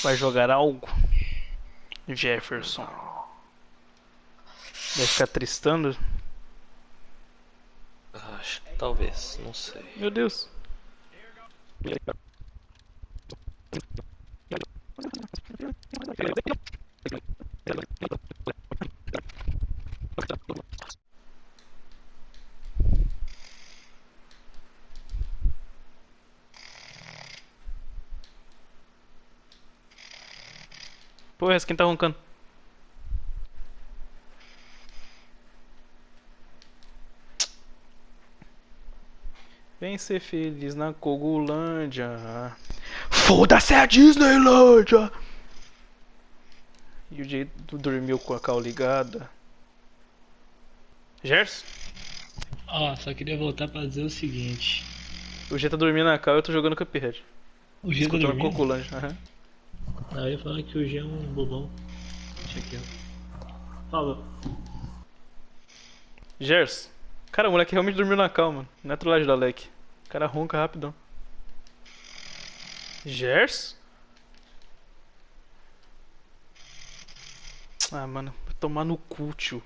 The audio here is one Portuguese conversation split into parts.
Vai jogar algo? Jefferson. Vai ficar tristando? Acho que talvez, não sei. Meu Deus. Porra, essa quem tá roncando? Vem ser feliz na Cogolândia. Foda-se a Disneylândia! E o jeito dormiu com a cal ligada. Gers? Ó, só queria voltar pra dizer o seguinte. O G tá dormindo na cal e eu tô jogando Cuphead. O G tá Escutando dormindo? Cogolândia. Aham. Ah, eu ia falar que o G é um bobão. Deixa quieto. Falou. Gers. Cara, o moleque realmente dormiu na cal, mano. Não é trollagem da Leque. O cara ronca rapidão. Gers? Ah, mano. Vai tomar no cu, tio.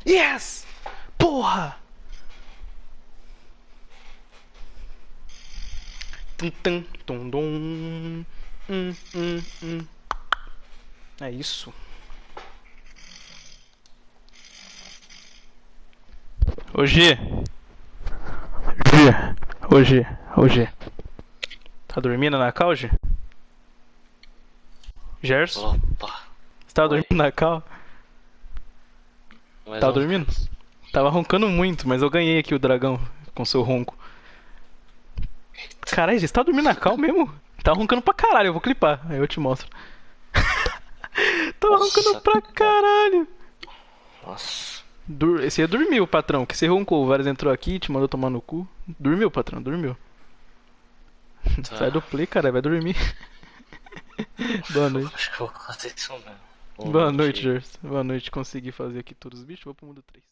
Yes! Porra! Tum, tum, tum, dum. Hum. É isso. Ô G. G. Tá dormindo na cal, G? Gers? Opa, Você tava oi. dormindo na cal? Mais Tava ou dormindo? menos. Tava roncando muito, mas eu ganhei aqui o dragão com seu ronco. Caralho, você tá dormindo na cal mesmo? Tá roncando pra caralho, eu vou clipar, aí eu te mostro. Tava roncando Nossa, pra caralho. nossa. Você dormiu, patrão, que você roncou. O Varys entrou aqui, te mandou tomar no cu. Dormiu, patrão, dormiu. Sai do Tá. play, cara, vai dormir. Boa noite. Acho que eu vou fazer isso mesmo. Boa Boa noite, noite. Jers. Boa noite, consegui fazer aqui todos os bichos. Vou pro mundo 3.